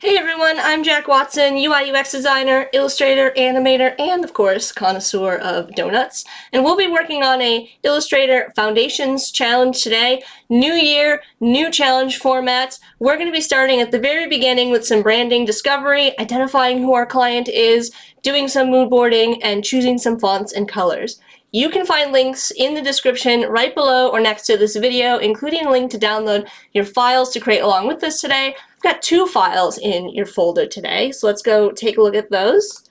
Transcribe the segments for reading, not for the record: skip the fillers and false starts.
Hey everyone, I'm Jack Watson, UI UX designer, illustrator, animator, and of course, connoisseur of donuts. And we'll be working on a Illustrator Foundations challenge today. New year, new challenge formats. We're going to be starting at the very beginning with some branding discovery, identifying who our client is, doing some mood boarding, and choosing some fonts and colors. You can find links in the description right below or next to this video, including a link to download your files to create along with this today. I've got 2 files in your folder today, so let's go take a look at those.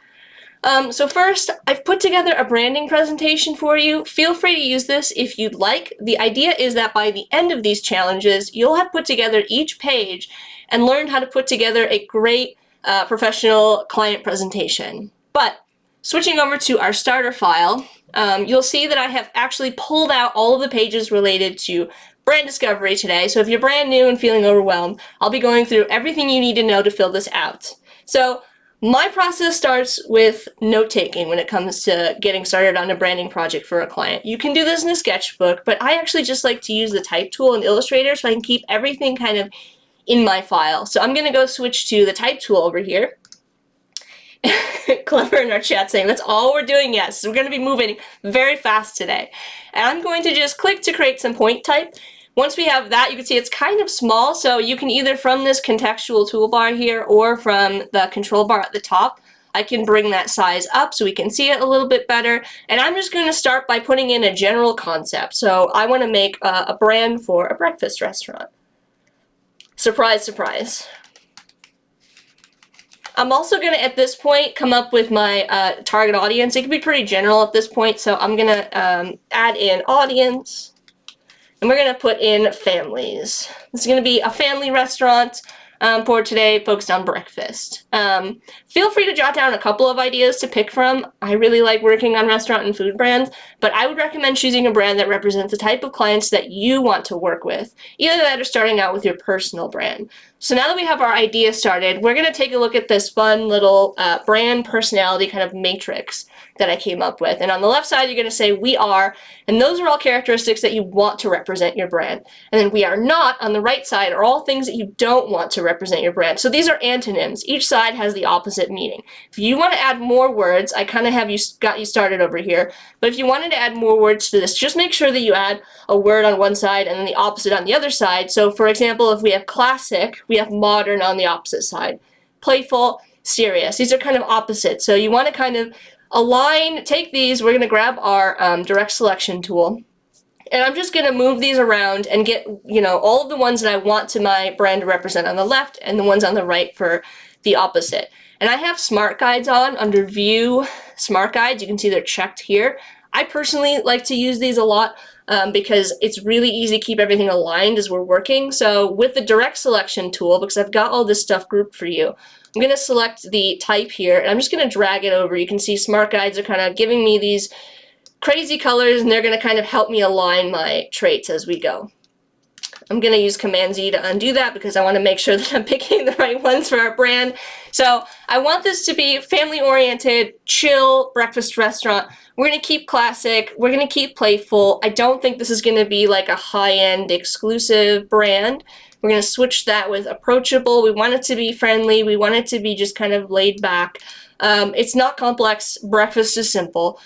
So first, I've put together a branding presentation for you. Feel free to use this if you'd like. The idea is that by the end of these challenges, you'll have put together each page and learned how to put together a great professional client presentation. But switching over to our starter file, you'll see that I have actually pulled out all of the pages related to brand discovery today. So if you're brand new and feeling overwhelmed, I'll be going through everything you need to know to fill this out. So my process starts with note-taking when it comes to getting started on a branding project for a client. You can do this in a sketchbook, but I actually just like to use the type tool in Illustrator so I can keep everything kind of in my file. So I'm going to go switch to the type tool over here. Clever in our chat saying that's all we're doing. Yes, we're going to be moving very fast today. And I'm going to just click to create some point type. Once we have that, you can see it's kind of small, so you can either from this contextual toolbar here or from the control bar at the top, I can bring that size up so we can see it a little bit better. And I'm just going to start by putting in a general concept. So I want to make a brand for a breakfast restaurant. Surprise, surprise. I'm also going to, at this point, come up with my target audience. It can be pretty general at this point, so I'm going to add in audience, and we're going to put in families. This is going to be a family restaurant for today, focused on breakfast. Feel free to jot down a couple of ideas to pick from. I really like working on restaurant and food brands, but I would recommend choosing a brand that represents the type of clients that you want to work with, either that or starting out with your personal brand. So now that we have our idea started, we're going to take a look at this fun little brand personality kind of matrix that I came up with. And on the left side, you're going to say we are, and those are all characteristics that you want to represent your brand. And then we are not on the right side are all things that you don't want to represent your brand. So these are antonyms. Each side has the opposite meaning. If you want to add more words, I kind of have got you started over here, but if you wanted to add more words to this, just make sure that you add a word on one side and then the opposite on the other side. So for example, if we have classic, we have modern on the opposite side. Playful, serious. These are kind of opposite. So you want to kind of align, take these, we're going to grab our direct selection tool, and I'm just going to move these around and get, all of the ones that I want to my brand to represent on the left and the ones on the right for the opposite. And I have smart guides on under view, smart guides. You can see they're checked here. I personally like to use these a lot because it's really easy to keep everything aligned as we're working. So with the direct selection tool, because I've got all this stuff grouped for you, I'm going to select the type here, and I'm just going to drag it over. You can see smart guides are kind of giving me these crazy colors, and they're going to kind of help me align my traits as we go. I'm going to use Command Z to undo that because I want to make sure that I'm picking the right ones for our brand. So I want this to be family-oriented, chill breakfast restaurant. We're going to keep classic. We're going to keep playful. I don't think this is going to be like a high-end exclusive brand. We're going to switch that with approachable. We want it to be friendly. We want it to be just kind of laid back. It's not complex. Breakfast is simple.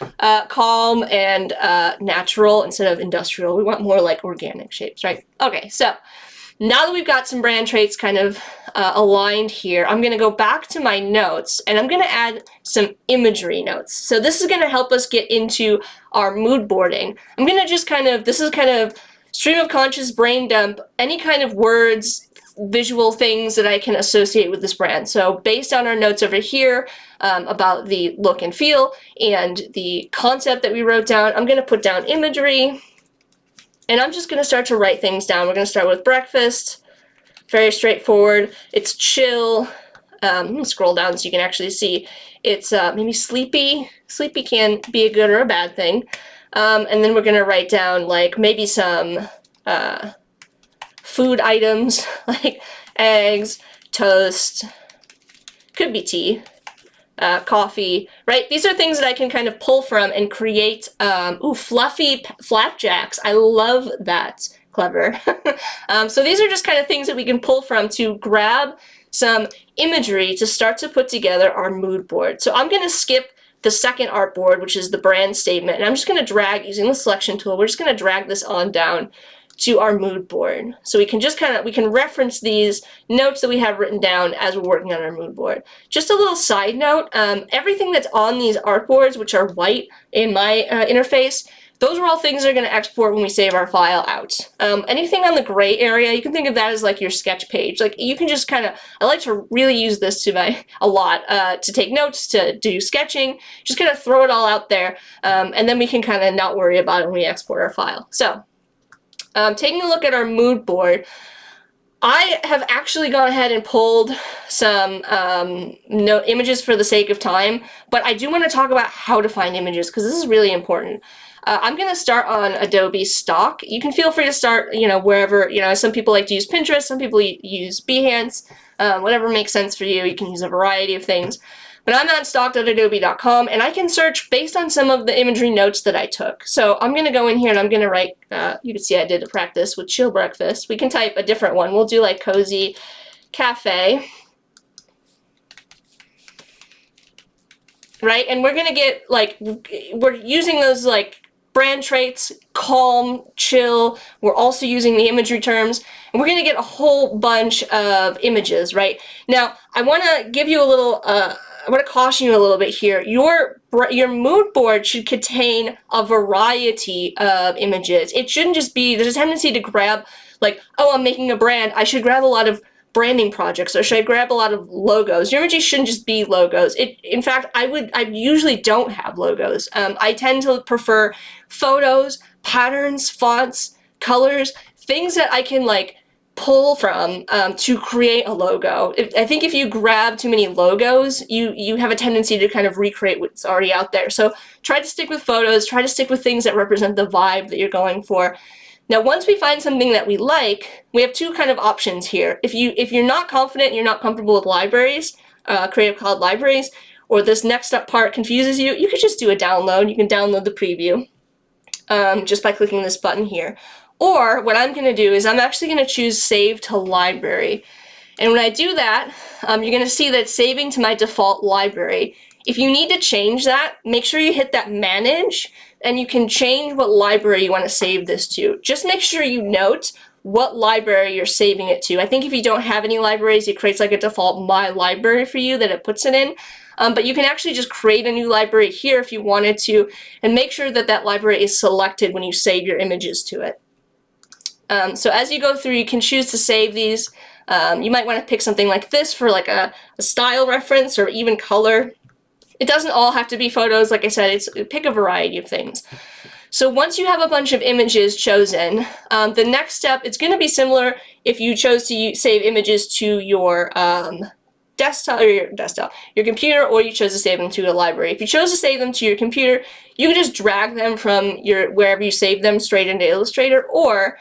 Calm and natural instead of industrial. We want more like organic shapes, right? Okay, so now that we've got some brand traits kind of aligned here, I'm going to go back to my notes, and I'm going to add some imagery notes. So this is going to help us get into our mood boarding. I'm going to just this is kind of stream of conscious brain dump, any kind of words, visual things that I can associate with this brand. So based on our notes over here about the look and feel and the concept that we wrote down, I'm going to put down imagery, and I'm just going to start to write things down. We're going to start with breakfast, very straightforward. It's chill. Let me scroll down so you can actually see. It's maybe sleepy. Sleepy can be a good or a bad thing. And then we're going to write down like maybe some food items like eggs, toast, could be tea, coffee, right? These are things that I can kind of pull from and create, fluffy flapjacks. I love that. Clever. So these are just kind of things that we can pull from to grab some imagery to start to put together our mood board. So I'm going to skip the second artboard, which is the brand statement, and I'm just going to drag, using the selection tool, we're just going to drag this on down to our mood board. So we can just we can reference these notes that we have written down as we're working on our mood board. Just a little side note, everything that's on these artboards, which are white in my interface, those are all things that are going to export when we save our file out. Anything on the gray area, you can think of that as like your sketch page. Like you can just I like to really use this a lot, to take notes, to do sketching, just kind of throw it all out there, and then we can kind of not worry about it when we export our file. So, taking a look at our mood board, I have actually gone ahead and pulled some images for the sake of time, but I do want to talk about how to find images because this is really important. I'm going to start on Adobe stock. You can feel free to start, wherever, some people like to use Pinterest, some people use Behance, whatever makes sense for you. You can use a variety of things. But I'm on stock.adobe.com, and I can search based on some of the imagery notes that I took. So I'm going to go in here and I'm going to write, you can see I did a practice with chill breakfast. We can type a different one. We'll do like cozy cafe. Right? And we're going to get we're using those brand traits, calm, chill. We're also using the imagery terms, and we're going to get a whole bunch of images, right? Now, I want to give you a little, I want to caution you a little bit here. Your mood board should contain a variety of images. It shouldn't just be, there's a tendency to grab, oh, I'm making a brand, I should grab a lot of branding projects, or should I grab a lot of logos? Your images shouldn't just be logos. In fact, I usually don't have logos. I tend to prefer photos, patterns, fonts, colors, things that I can pull from to create a logo. I think if you grab too many logos, you have a tendency to kind of recreate what's already out there. So try to stick with photos, try to stick with things that represent the vibe that you're going for. Now, once we find something that we like, we have two kind of options here. If you're not confident, you're not comfortable with libraries, Creative Cloud libraries, or this next up part confuses you, you could just do a download. You can download the preview just by clicking this button here. Or what I'm going to do is I'm actually going to choose Save to Library. And when I do that, you're going to see that it's saving to my default library. If you need to change that, make sure you hit that Manage, and you can change what library you want to save this to. Just make sure you note what library you're saving it to. I think if you don't have any libraries, it creates a default My Library for you that it puts it in. But you can actually just create a new library here if you wanted to, and make sure that that library is selected when you save your images to it. So as you go through, you can choose to save these. You might want to pick something like this for a style reference or even color. It doesn't all have to be photos. Like I said, pick a variety of things. So once you have a bunch of images chosen, the next step, it's going to be similar if you chose to save images to your your computer, or you chose to save them to a library. If you chose to save them to your computer, you can just drag them from wherever you save them straight into Illustrator, or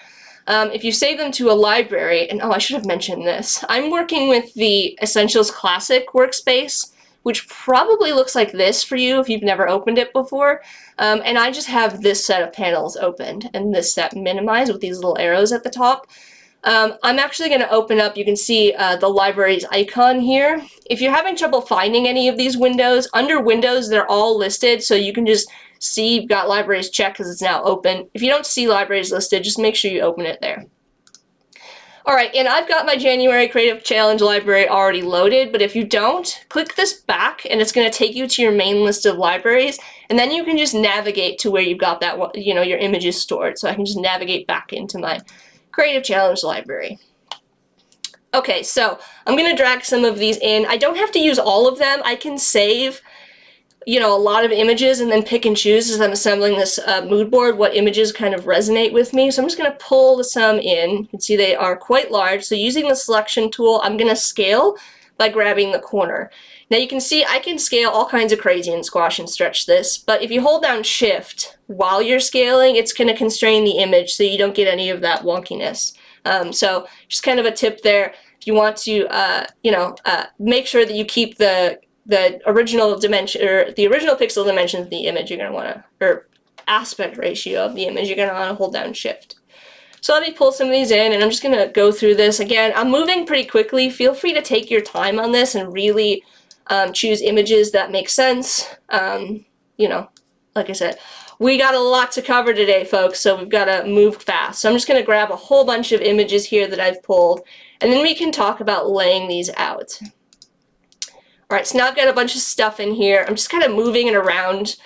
if you save them to a library, and oh, I should have mentioned this, I'm working with the Essentials Classic workspace, which probably looks like this for you if you've never opened it before. And I just have this set of panels opened and this set minimized with these little arrows at the top. I'm actually going to open up, you can see the library's icon here. If you're having trouble finding any of these windows, under Windows they're all listed, so you can just see you've got libraries checked because it's now open. If you don't see libraries listed, just make sure you open it there. Alright, and I've got my January Creative Challenge library already loaded, but if you don't, click this back and it's going to take you to your main list of libraries, and then you can just navigate to where you've got that, your images stored. So I can just navigate back into my Creative Challenge library. Okay, so I'm going to drag some of these in. I don't have to use all of them. I can save a lot of images and then pick and choose as I'm assembling this mood board what images kind of resonate with me. So I'm just going to pull some in. You can see they are quite large. So using the selection tool, I'm going to scale by grabbing the corner. Now you can see I can scale all kinds of crazy and squash and stretch this, but if you hold down Shift while you're scaling, it's going to constrain the image so you don't get any of that wonkiness. So just kind of a tip there. If you want to, make sure that you keep the original dimension, or the original pixel dimensions of the image, you're going to want to, or aspect ratio of the image, you're going to want to hold down Shift. So let me pull some of these in, and I'm just gonna go through this. Again, I'm moving pretty quickly. Feel free to take your time on this and really choose images that make sense. You know, like I said, we got a lot to cover today, folks, so we've got to move fast. So I'm just gonna grab a whole bunch of images here that I've pulled, and then we can talk about laying these out. All right, so now I've got a bunch of stuff in here. I'm just kind of moving it around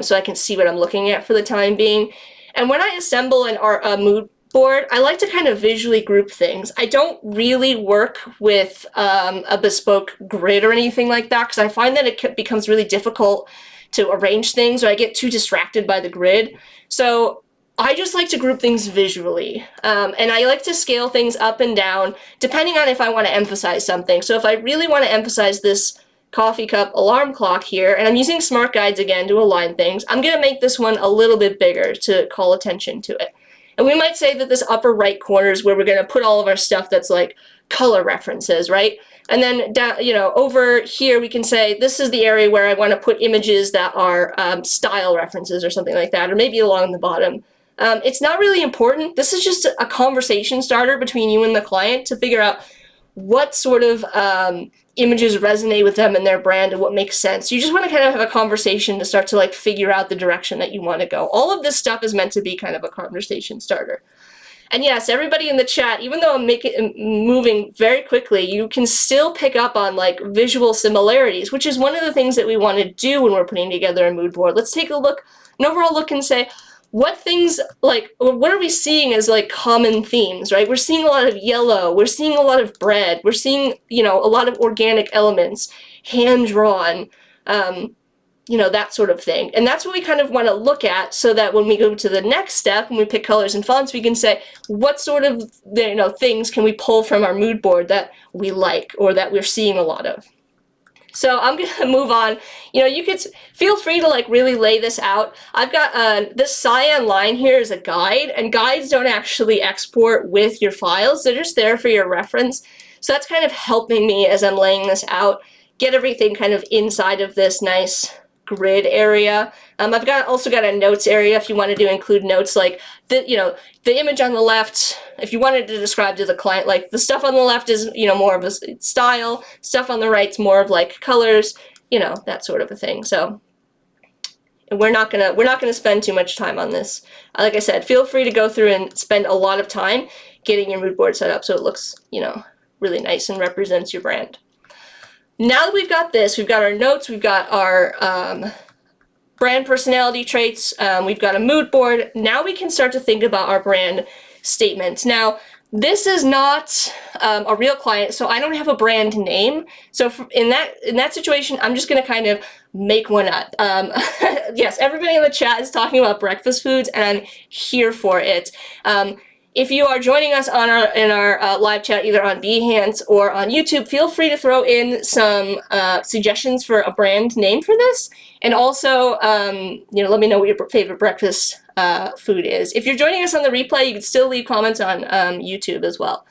so I can see what I'm looking at for the time being. And when I assemble a mood board, I like to kind of visually group things. I don't really work with a bespoke grid or anything like that, because I find that it becomes really difficult to arrange things, or I get too distracted by the grid. So I just like to group things visually, and I like to scale things up and down depending on if I want to emphasize something. So if I really want to emphasize this coffee cup alarm clock here, and I'm using smart guides again to align things, I'm going to make this one a little bit bigger to call attention to it. And we might say that this upper right corner is where we're going to put all of our stuff that's like color references, right? And then down, you know, over here we can say this is the area where I want to put images that are style references or something like that, or maybe along the bottom. It's not really important. This is just a conversation starter between you and the client to figure out what sort of images resonate with them and their brand and what makes sense. You just want to kind of have a conversation to start to like figure out the direction that you want to go. All of this stuff is meant to be kind of a conversation starter. And yes, everybody in the chat, even though I'm moving very quickly, you can still pick up on like visual similarities, which is one of the things that we want to do when we're putting together a mood board. Let's take a look, an overall look, and say, what things, like, what are we seeing as like common themes, right? We're seeing a lot of yellow, we're seeing a lot of bread, we're seeing, you know, a lot of organic elements, hand-drawn, you know, that sort of thing. And that's what we kind of want to look at, so that when we go to the next step, when we pick colors and fonts, we can say, what sort of, you know, things can we pull from our mood board that we like or that we're seeing a lot of. So I'm going to move on. You know, you could feel free to like really lay this out. I've got this cyan line here is a guide, and guides don't actually export with your files. They're just there for your reference. So that's kind of helping me as I'm laying this out, get everything kind of inside of this nice grid area. I've also got a notes area if you wanted to include notes, like the, you know, the image on the left, if you wanted to describe to the client, like the stuff on the left is, you know, more of a style, stuff on the right's more of like colors, you know, that sort of a thing. So we're not gonna spend too much time on this. Like I said, feel free to go through and spend a lot of time getting your mood board set up so it looks, you know, really nice and represents your brand. Now that we've got this, we've got our notes, we've got our brand personality traits, we've got a mood board. Now we can start to think about our brand statement. Now, this is not a real client, so I don't have a brand name. So in that situation, I'm just going to kind of make one up. Yes, everybody in the chat is talking about breakfast foods, and I'm here for it. If you are joining us on our live chat, either on Behance or on YouTube, feel free to throw in some suggestions for a brand name for this, and also, you know, let me know what your favorite breakfast food is. If you're joining us on the replay, you can still leave comments on YouTube as well.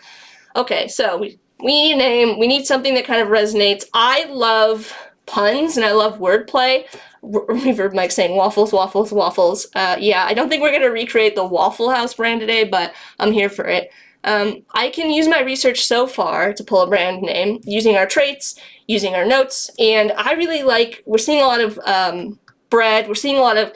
Okay, so we need a name. We need something that kind of resonates. I love puns and I love wordplay. Reverb Mike saying waffles, waffles, waffles. Yeah, I don't think we're going to recreate the Waffle House brand today, but I'm here for it. I can use my research so far to pull a brand name using our traits, using our notes, and I really like, we're seeing a lot of bread, we're seeing a lot of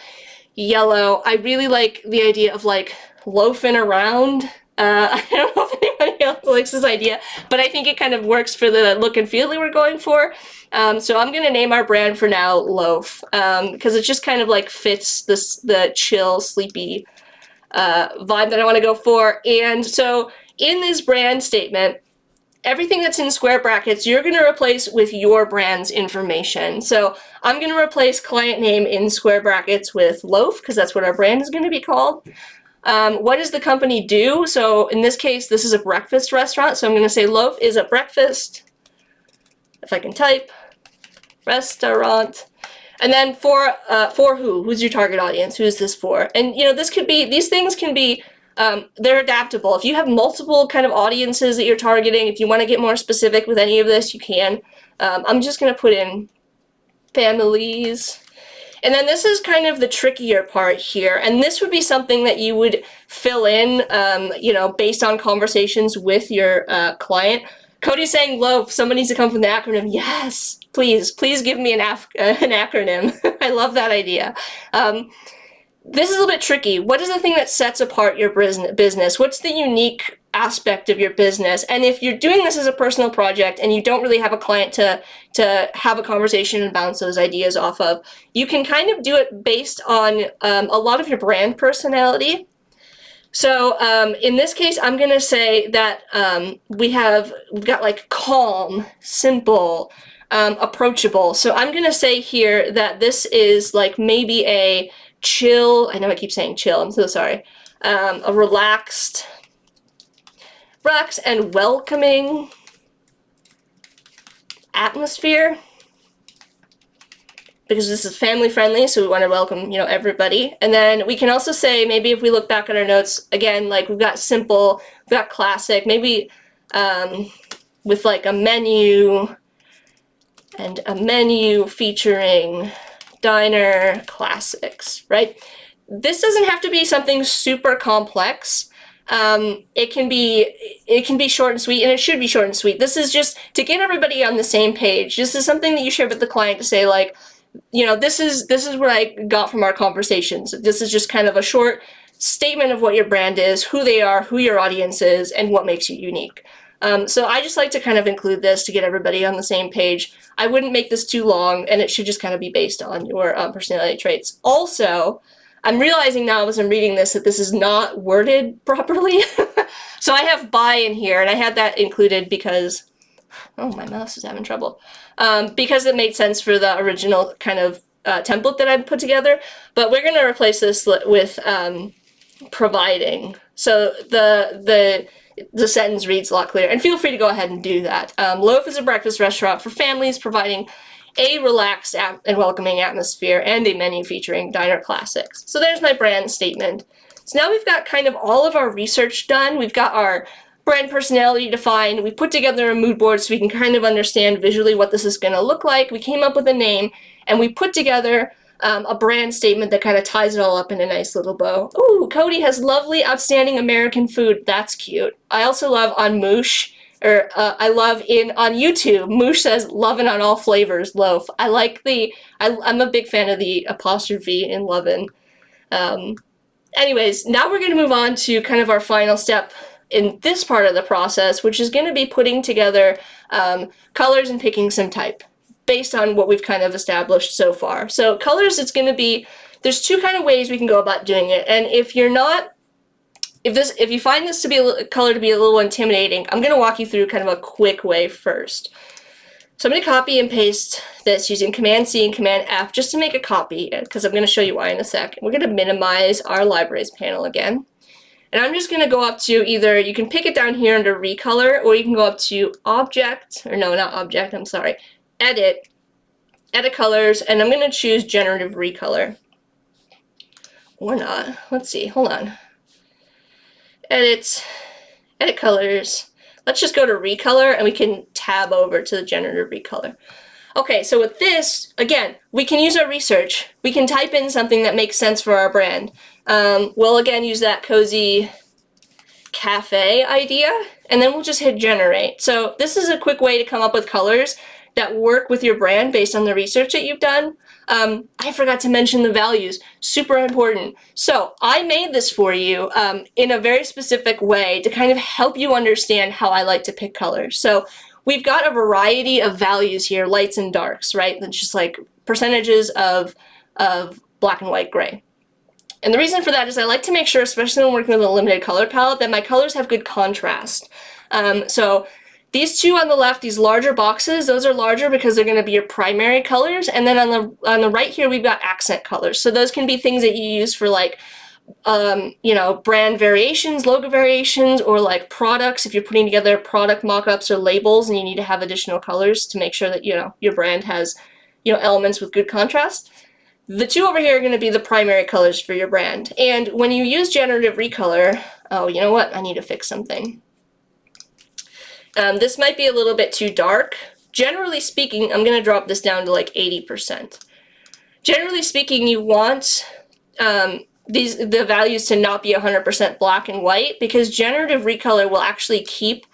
yellow. I really like the idea of like loafing around. I don't know if anybody else likes this idea, but I think it kind of works for the look and feel that we're going for. So I'm going to name our brand for now Loaf, because it just kind of like fits the chill, sleepy vibe that I want to go for. And so in this brand statement, everything that's in square brackets, you're going to replace with your brand's information. So I'm going to replace client name in square brackets with Loaf, because that's what our brand is going to be called. What does the company do? So in this case, this is a breakfast restaurant. So I'm going to say Loaf is a breakfast, if I can type, restaurant. And then for who? Who's your target audience? Who is this for? And you know, this could be, these things can be, they're adaptable. If you have multiple kind of audiences that you're targeting, if you want to get more specific with any of this, you can. I'm just going to put in families. And then this is kind of the trickier part here, and this would be something that you would fill in, you know, based on conversations with your client. Cody's saying, loaf, someone needs to come up with an acronym. Yes, please give me an acronym. I love that idea. This is a little bit tricky. What is the thing that sets apart your business? What's the unique aspect of your business? And if you're doing this as a personal project and you don't really have a client to have a conversation and bounce those ideas off of, you can kind of do it based on a lot of your brand personality. So in this case, I'm going to say that we've got like calm, simple, approachable. So I'm going to say here that this is like maybe a chill, I know I keep saying chill, I'm so sorry, a relaxed and welcoming atmosphere, because this is family friendly, so we want to welcome, you know, everybody. And then we can also say, maybe if we look back at our notes, again, like we've got simple, we've got classic, maybe with like a menu, and a menu featuring diner classics, right? This doesn't have to be something super complex. It can be short and sweet, and it should be short and sweet. This is just to get everybody on the same page. This is something that you share with the client to say, like, you know, this is what I got from our conversations. This is just kind of a short statement of what your brand is, who they are, who your audience is, and what makes you unique. So I just like to kind of include this to get everybody on the same page. I wouldn't make this too long, and it should just kind of be based on your personality traits. Also, I'm realizing now as I'm reading this that this is not worded properly. So I have by in here, and I had that included because, oh, my mouse is having trouble. Because it made sense for the original kind of template that I put together. But we're going to replace this with providing. So the sentence reads a lot clearer, and feel free to go ahead and do that. Loaf is a breakfast restaurant for families, providing a relaxed and welcoming atmosphere and a menu featuring diner classics. So there's my brand statement. So now we've got kind of all of our research done. We've got our brand personality defined. We put together a mood board so we can kind of understand visually what this is going to look like. We came up with a name, and we put together a brand statement that kind of ties it all up in a nice little bow. Ooh, Cody has lovely, outstanding American food. That's cute. I also love on Moosh, or I love on YouTube. Moosh says, lovin' on all flavors, loaf. I like I'm a big fan of the apostrophe in lovin'. Anyways, now we're going to move on to kind of our final step in this part of the process, which is going to be putting together colors and picking some type based on what we've kind of established so far. So colors, it's going to be, there's two kind of ways we can go about doing it. And if you're not, if you find this to be color to be a little intimidating, I'm going to walk you through kind of a quick way first. So I'm going to copy and paste this using Command C and Command F just to make a copy, because I'm going to show you why in a sec. We're going to minimize our libraries panel again. And I'm just going to go up to either, you can pick it down here under recolor, or you can go up to object, or no, not object, I'm sorry, edit colors, and I'm going to choose generative recolor. Or not. Let's see, hold on. Edit colors. Let's just go to recolor, and we can tab over to the generative recolor. Okay, so with this, again, we can use our research. We can type in something that makes sense for our brand. We'll again use that cozy cafe idea, and then we'll just hit generate. So this is a quick way to come up with colors that work with your brand based on the research that you've done. I forgot to mention the values, super important. So I made this for you in a very specific way to kind of help you understand how I like to pick colors. So we've got a variety of values here, lights and darks, right? That's just like percentages of black and white gray. And the reason for that is I like to make sure, especially when working with a limited color palette, that my colors have good contrast. So these two on the left, these larger boxes, those are larger because they're going to be your primary colors. And then on the right here, we've got accent colors. So those can be things that you use for like, you know, brand variations, logo variations, or like products. If you're putting together product mock-ups or labels and you need to have additional colors to make sure that, you know, your brand has, you know, elements with good contrast. The two over here are going to be the primary colors for your brand. And when you use generative recolor, oh, you know what? I need to fix something. This might be a little bit too dark. Generally speaking, I'm going to drop this down to like 80%. Generally speaking, you want the values to not be 100% black and white, because generative recolor will actually keep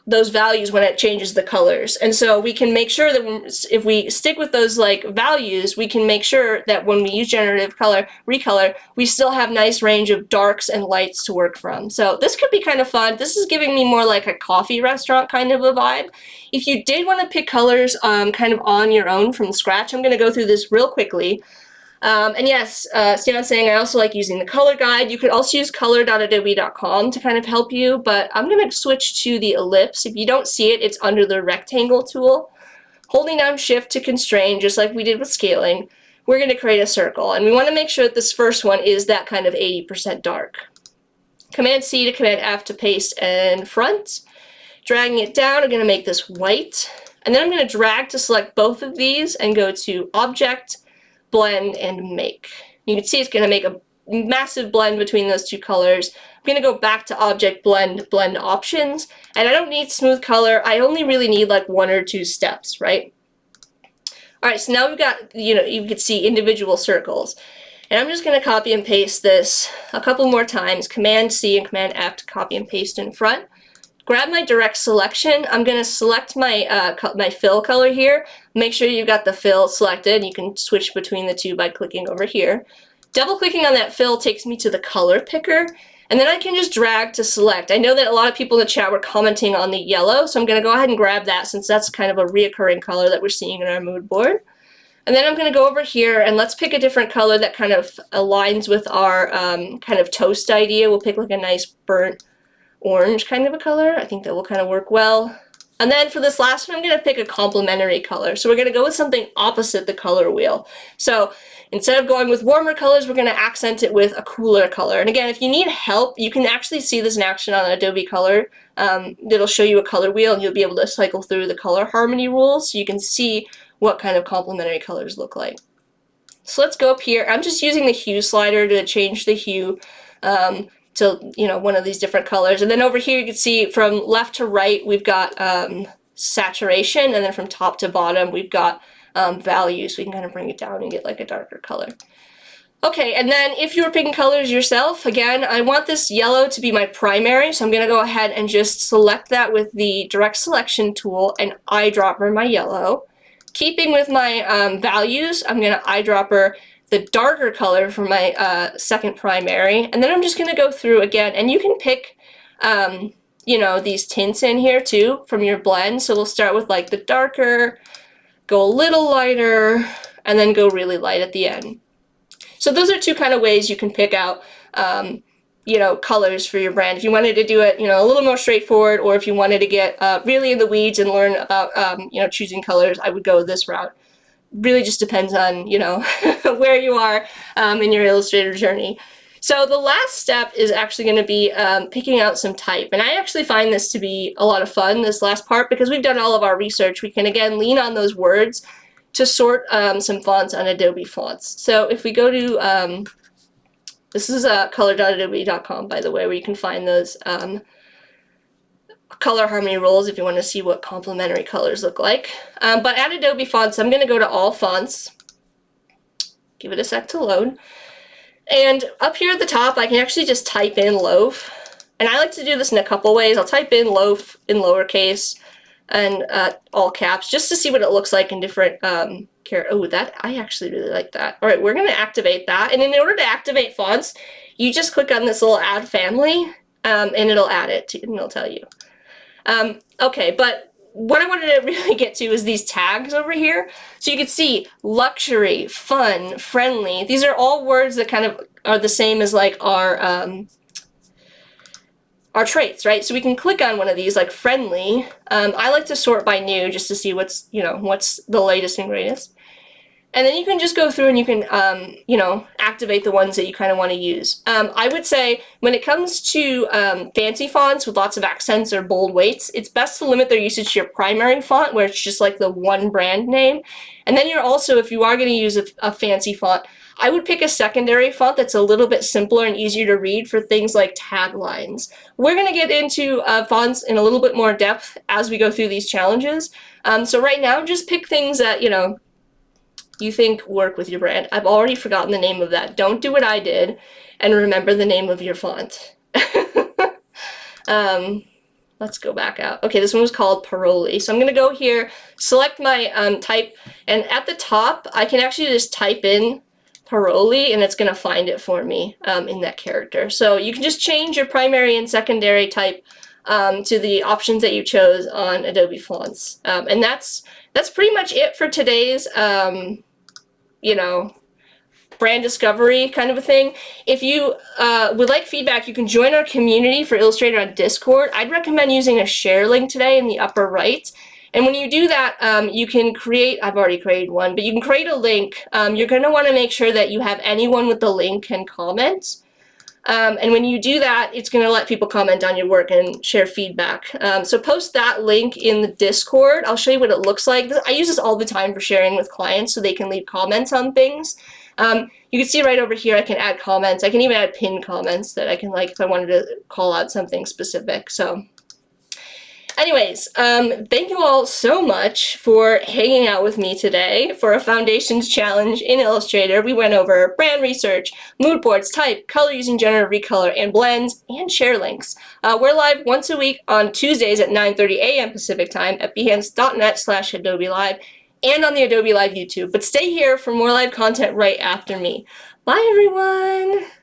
those values when it changes the colors. And so we can make sure that if we stick with those like values, we can make sure that when we use generative recolor, we still have nice range of darks and lights to work from. So this could be kind of fun. This is giving me more like a coffee restaurant kind of a vibe. If you did want to pick colors kind of on your own from scratch, I'm going to go through this real quickly. And yes, Stan's saying I also like using the color guide. You could also use color.adobe.com to kind of help you, but I'm going to switch to the ellipse. If you don't see it, it's under the rectangle tool. Holding down shift to constrain, just like we did with scaling, we're going to create a circle. And we want to make sure that this first one is that kind of 80% dark. Command C to Command F to paste in front. Dragging it down, I'm going to make this white. And then I'm going to drag to select both of these and go to Object, Blend, and Make. You can see it's going to make a massive blend between those two colors. I'm going to go back to Object, Blend, Blend Options, and I don't need smooth color. I only really need like 1 or 2 steps, right? Alright, so now we've got, you can see individual circles. And I'm just going to copy and paste this a couple more times. Command C and Command F to copy and paste in front. Grab my direct selection. I'm going to select my my fill color here. Make sure you've got the fill selected. You can switch between the two by clicking over here. Double clicking on that fill takes me to the color picker, and then I can just drag to select. I know that a lot of people in the chat were commenting on the yellow, so I'm going to go ahead and grab that since that's kind of a reoccurring color that we're seeing in our mood board. And then I'm going to go over here and let's pick a different color that kind of aligns with our kind of toast idea. We'll pick like a nice burnt orange kind of a color. I think that will kind of work well. And then for this last one, I'm going to pick a complementary color. So we're going to go with something opposite the color wheel. So instead of going with warmer colors, we're going to accent it with a cooler color. And again, if you need help, you can actually see this in action on Adobe Color. It'll show you a color wheel and you'll be able to cycle through the color harmony rules so you can see what kind of complementary colors look like. So let's go up here. I'm just using the hue slider to change the hue to one of these different colors. And then over here you can see from left to right we've got saturation, and then from top to bottom we've got values. So we can kind of bring it down and get like a darker color. Okay, and then if you were picking colors yourself, again, I want this yellow to be my primary, so I'm going to go ahead and just select that with the direct selection tool and eyedropper my yellow. Keeping with my values, I'm going to eyedropper the darker color for my second primary, and then I'm just going to go through again, and you can pick these tints in here too from your blend. So we'll start with like the darker, go a little lighter, and then go really light at the end. So those are two kind of ways you can pick out colors for your brand. If you wanted to do it a little more straightforward, or if you wanted to get really in the weeds and learn about choosing colors, I would go this route. Really just depends on, where you are in your Illustrator journey. So the last step is actually going to be picking out some type. And I actually find this to be a lot of fun, this last part, because we've done all of our research. We can, again, lean on those words to sort some fonts on Adobe Fonts. So if we go to, this is color.adobe.com, by the way, where you can find those color harmony rules if you want to see what complementary colors look like. But at Adobe Fonts, I'm going to go to all fonts, give it a sec to load, and up here at the top I can actually just type in loaf, and I like to do this in a couple ways. I'll type in loaf in lowercase and all caps just to see what it looks like in different oh, that I actually really like that. Alright, we're going to activate that, and in order to activate fonts you just click on this little add family and it'll add it to, and it'll tell you. Okay, but what I wanted to really get to is these tags over here. So you can see luxury, fun, friendly. These are all words that kind of are the same as like our traits, right? So we can click on one of these, like friendly. I like to sort by new just to see what's, what's the latest and greatest. And then you can just go through and you can, you know, activate the ones that you kind of want to use. I would say when it comes to fancy fonts with lots of accents or bold weights, it's best to limit their usage to your primary font, where it's just like the one brand name. And then you're also, if you are going to use a fancy font, I would pick a secondary font that's a little bit simpler and easier to read for things like taglines. We're going to get into fonts in a little bit more depth as we go through these challenges. So right now, just pick things that, you know, you think work with your brand. I've already forgotten the name of that. Don't do what I did and remember the name of your font. Let's go back out. Okay, this one was called Paroli. So I'm gonna go here, select my type, and at the top, I can actually just type in Paroli and it's gonna find it for me in that character. So you can just change your primary and secondary type to the options that you chose on Adobe Fonts. And that's pretty much it for today's you know, brand discovery kind of a thing. If you would like feedback, you can join our community for Illustrator on Discord. I'd recommend using a share link today in the upper right. And when you do that, you can create, I've already created one, but you can create a link. You're going to want to make sure that you have anyone with the link can comment. And when you do that, it's going to let people comment on your work and share feedback. So post that link in the Discord. I'll show you what it looks like. I use this all the time for sharing with clients so they can leave comments on things. You can see right over here I can add comments. I can even add pinned comments that I can, like, if I wanted to call out something specific. So anyways, thank you all so much for hanging out with me today for a Foundations Challenge in Illustrator. We went over brand research, mood boards, type, color using generative recolor, and blends, and share links. We're live once a week on Tuesdays at 9:30 a.m. Pacific Time at behance.net/Adobe Live and on the Adobe Live YouTube. But stay here for more live content right after me. Bye, everyone!